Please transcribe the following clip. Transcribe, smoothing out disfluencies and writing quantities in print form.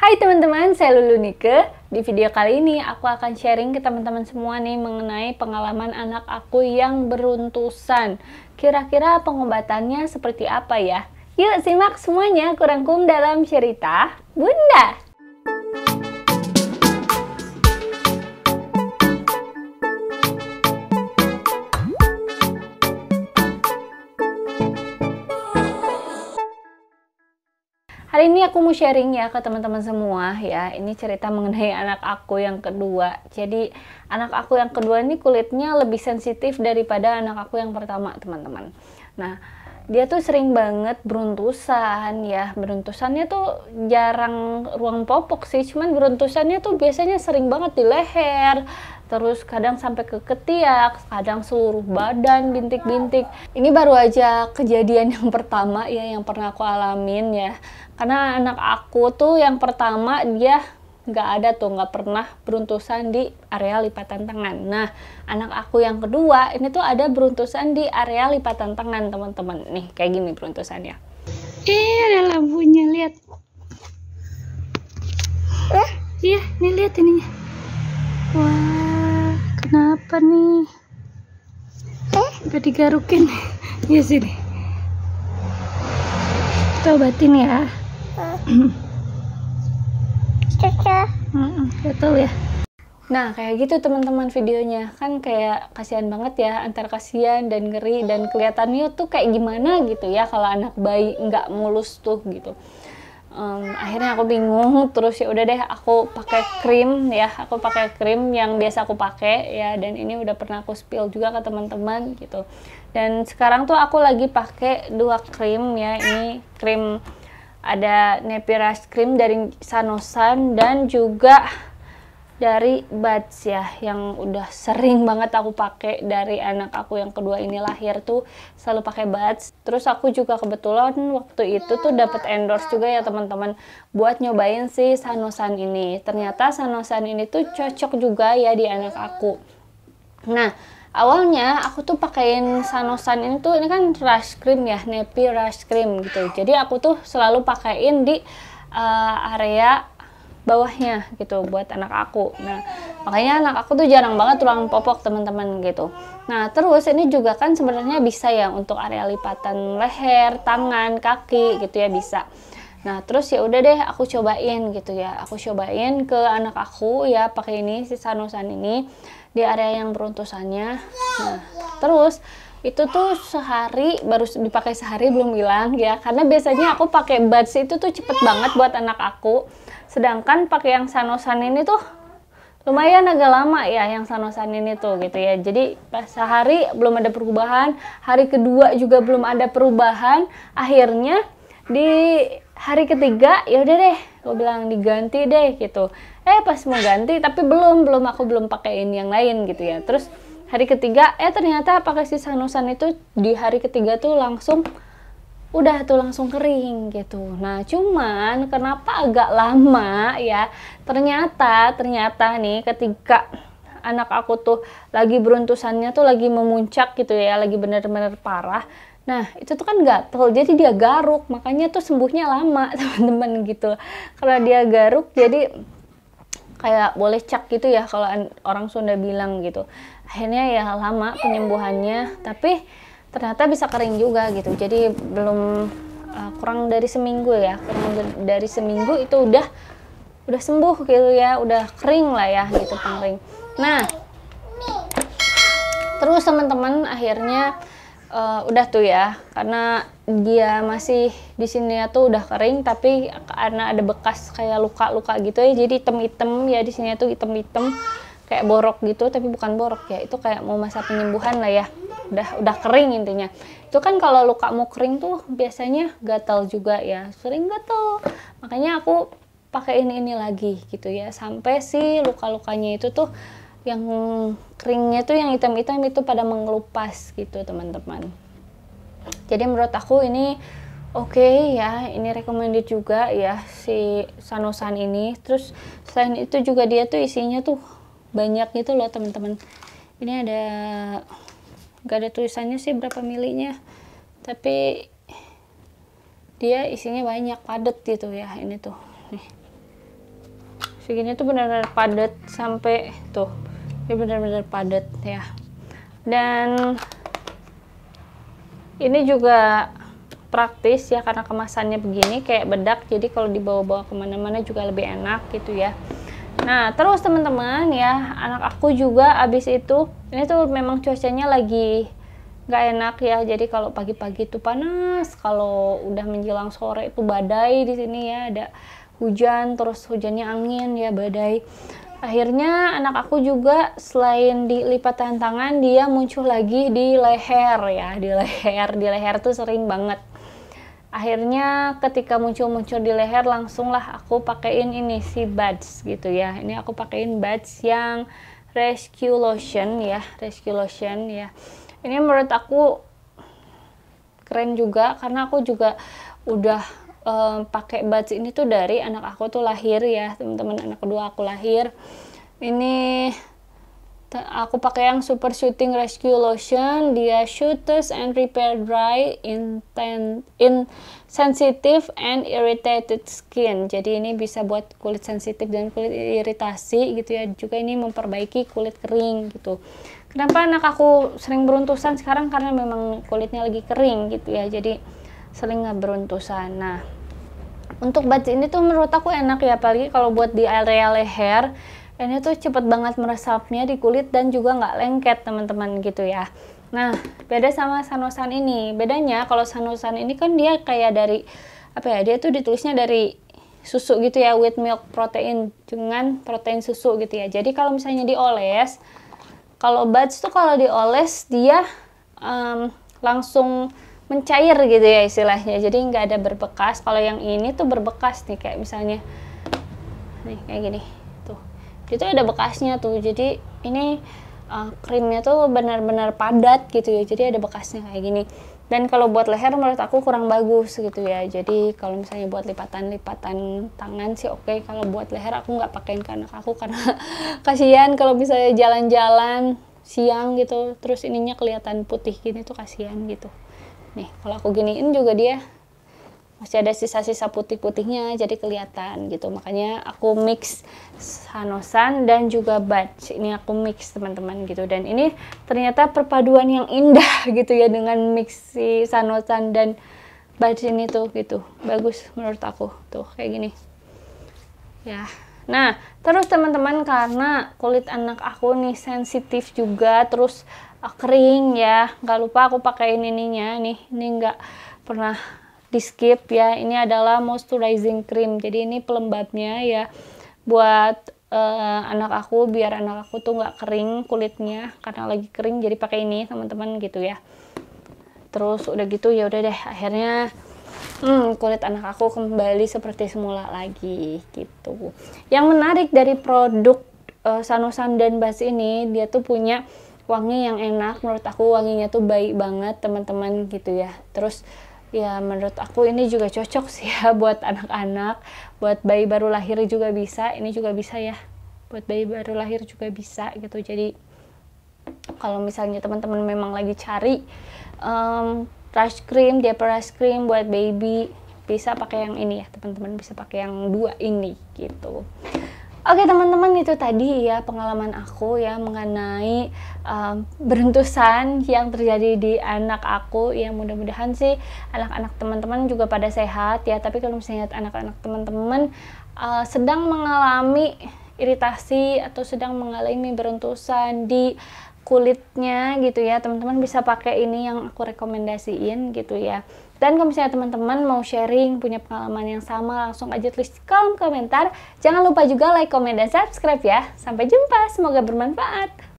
Hai teman-teman, saya Lulu Nike. Di video kali ini aku akan sharing ke teman-teman semua nih mengenai pengalaman anak aku yang beruntusan. Kira-kira pengobatannya seperti apa ya? Yuk simak semuanya, aku rangkum dalam cerita Bunda. Hari ini aku mau sharing ya ke teman-teman semua ya. Ini cerita mengenai anak aku yang kedua. Jadi anak aku yang kedua ini kulitnya lebih sensitif daripada anak aku yang pertama, teman-teman. Nah, dia tuh sering banget beruntusan ya. Beruntusannya tuh jarang ruang popok sih, cuman beruntusannya tuh biasanya sering banget di leher. Terus kadang sampai ke ketiak, kadang seluruh badan bintik-bintik. Ini baru aja kejadian yang pertama ya yang pernah aku alamin ya. Karena anak aku tuh yang pertama dia nggak pernah beruntusan di area lipatan tangan. Nah, anak aku yang kedua ini tuh ada beruntusan di area lipatan tangan, teman-teman. Nih, kayak gini beruntusannya. Ada lampunya, lihat. Iya, nih lihat ininya. Wah, kenapa nih? Udah digarukin. Ya sini. Kita obatin ya. Gak tahu ya. Nah kayak gitu teman-teman videonya. Kan kayak kasihan banget ya, antara kasihan dan ngeri, dan kelihatannya tuh kayak gimana gitu ya kalau anak bayi nggak mulus tuh gitu. Akhirnya aku bingung, terus ya udah deh aku pakai krim ya, aku pakai krim yang biasa aku pakai ya, dan ini udah pernah aku spill juga ke teman-teman gitu. Dan sekarang tuh aku lagi pakai dua krim ya, ini krim ada Nappy Rush Cream dari Sanosan dan juga dari Buds ya, yang udah sering banget aku pakai dari anak aku yang kedua ini lahir tuh selalu pakai Buds. Terus aku juga kebetulan waktu itu tuh dapat endorse juga ya teman-teman buat nyobain si Sanosan ini. Ternyata Sanosan ini tuh cocok juga ya di anak aku. Nah, awalnya aku tuh pakein Sanosan ini tuh, ini kan Rush Cream ya, Nappy Rush Cream gitu. Jadi aku tuh selalu pakein di area bawahnya gitu buat anak aku. Nah, makanya anak aku tuh jarang banget ruang popok, teman-teman gitu. Nah, terus ini juga kan sebenarnya bisa ya untuk area lipatan leher, tangan, kaki gitu ya, bisa. Nah, terus ya udah deh aku cobain gitu ya. Aku cobain ke anak aku ya pakai ini si Sanosan ini di area yang beruntusannya. Nah, terus itu tuh sehari, baru dipakai sehari belum hilang ya, karena biasanya aku pakai Buds itu tuh cepet banget buat anak aku, sedangkan pakai yang Sanosan ini tuh lumayan agak lama ya yang Sanosan ini tuh gitu ya. Jadi pas sehari belum ada perubahan, hari kedua juga belum ada perubahan, akhirnya di hari ketiga ya udah deh gue bilang diganti deh gitu. Pas mau ganti tapi aku belum pakein yang lain gitu ya. Terus hari ketiga ternyata pakai si Sanosan itu di hari ketiga tuh langsung langsung kering gitu. Nah, cuman kenapa agak lama ya? Ternyata nih ketika anak aku tuh lagi beruntusannya tuh lagi memuncak gitu ya, lagi bener-bener parah. Nah, itu tuh kan gatel, jadi dia garuk, makanya tuh sembuhnya lama, teman-teman gitu. Kalau dia garuk, jadi kayak boleh cak gitu ya, kalau orang Sunda bilang gitu. Akhirnya ya lama penyembuhannya, tapi ternyata bisa kering juga gitu. Jadi belum kurang dari seminggu ya, kurang dari seminggu itu udah sembuh gitu ya, udah kering lah ya gitu, kering. Nah, terus teman-teman akhirnya udah tuh ya, karena dia masih di sini ya tuh udah kering, tapi karena ada bekas kayak luka-luka gitu ya, jadi hitam-hitam ya di sini tuh hitam-hitam kayak borok gitu, tapi bukan borok ya, itu kayak mau masa penyembuhan lah ya, udah kering intinya. Itu kan kalau luka mau kering tuh biasanya gatal juga ya, sering gatal, makanya aku pakai ini lagi gitu ya, sampai si luka-lukanya itu tuh yang keringnya tuh yang hitam-hitam itu pada mengelupas gitu, teman-teman. Jadi menurut aku ini oke ya, ini recommended juga ya si Sanosan ini. Terus selain itu juga dia tuh isinya tuh banyak gitu loh, teman-teman. Ini ada, gak ada tulisannya sih berapa milinya, tapi dia isinya banyak, padat gitu ya. Ini tuh nih segini tuh benar-benar padat sampai tuh, ini benar-benar padat ya. Dan ini juga praktis ya karena kemasannya begini kayak bedak, jadi kalau dibawa-bawa kemana-mana juga lebih enak gitu ya. Nah terus teman-teman ya, anak aku juga abis itu, ini tuh memang cuacanya lagi nggak enak ya, jadi kalau pagi-pagi tuh panas, kalau udah menjelang sore itu badai di sini ya, ada hujan, terus hujannya angin ya, badai. Akhirnya anak aku juga selain di lipatan tangan, dia muncul lagi di leher ya, di leher tuh sering banget. Akhirnya ketika muncul-muncul di leher, langsunglah aku pakein ini si buds gitu ya. Ini aku pakein buds yang rescue lotion ya, Ini menurut aku keren juga karena aku juga udah pakai buds ini tuh dari anak aku tuh lahir ya, teman-teman. Anak kedua aku lahir. Ini aku pakai yang Super Shooting Rescue Lotion. Dia shoots and repair dry, in sensitive and irritated skin. Jadi ini bisa buat kulit sensitif dan kulit iritasi gitu ya. Juga ini memperbaiki kulit kering gitu. Kenapa anak aku sering beruntusan sekarang? Karena memang kulitnya lagi kering gitu ya, jadi sering nggak beruntusan. Nah, untuk buds ini tuh menurut aku enak ya, apalagi kalau buat di area leher. Ini tuh cepet banget meresapnya di kulit dan juga nggak lengket teman-teman gitu ya. Nah, beda sama Sanosan ini. Bedanya kalau Sanosan ini kan dia kayak dari, apa ya, dia tuh ditulisnya dari susu gitu ya, with milk protein, dengan protein susu gitu ya. Jadi kalau misalnya dioles, kalau buds tuh kalau dioles dia langsung mencair gitu ya istilahnya, jadi nggak ada berbekas. Kalau yang ini tuh berbekas nih, kayak misalnya nih kayak gini tuh, itu ada bekasnya tuh. Jadi ini krimnya tuh benar-benar padat gitu ya, jadi ada bekasnya kayak gini. Dan kalau buat leher menurut aku kurang bagus gitu ya. Jadi kalau misalnya buat lipatan tangan sih oke. Kalau buat leher aku nggak pakein ke anak aku karena kasihan kalau misalnya jalan-jalan siang gitu, terus ininya kelihatan putih gini tuh kasihan gitu. Nih kalau aku giniin juga dia masih ada sisa-sisa putih-putihnya, jadi kelihatan gitu. Makanya aku mix Sanosan dan juga buds. Ini aku mix teman-teman gitu. Dan ini ternyata perpaduan yang indah gitu ya dengan mix si Sanosan dan buds ini tuh gitu. Bagus menurut aku tuh kayak gini. Ya. Nah, terus teman-teman karena kulit anak aku nih sensitif juga, terus kering ya. Nggak lupa aku pakein ininya nih. Ini nggak pernah di skip ya. Ini adalah moisturizing cream, jadi ini pelembabnya ya buat anak aku, biar anak aku tuh nggak kering kulitnya karena lagi kering, jadi pakai ini teman-teman gitu ya. Terus udah gitu ya udah deh, akhirnya kulit anak aku kembali seperti semula lagi gitu. Yang menarik dari produk Sanosan dan buds ini, dia tuh punya wangi yang enak. Menurut aku wanginya tuh baik banget teman-teman gitu ya. Terus ya menurut aku ini juga cocok sih ya buat anak-anak, buat bayi baru lahir juga bisa, ini juga bisa ya, buat bayi baru lahir juga bisa gitu. Jadi kalau misalnya teman-teman memang lagi cari rush cream, diaper rush cream buat baby, bisa pakai yang ini ya teman-teman, bisa pakai yang dua ini gitu. Oke teman-teman, itu tadi ya pengalaman aku ya mengenai beruntusan yang terjadi di anak aku. Ya mudah-mudahan sih anak-anak teman-teman juga pada sehat ya. Tapi kalau misalnya anak-anak teman-teman sedang mengalami iritasi atau sedang mengalami beruntusan di kulitnya gitu ya, teman-teman bisa pakai ini yang aku rekomendasiin gitu ya. Dan kalau misalnya teman-teman mau sharing, punya pengalaman yang sama, langsung aja tulis di kolom komentar. Jangan lupa juga like, komen, dan subscribe ya. Sampai jumpa, semoga bermanfaat.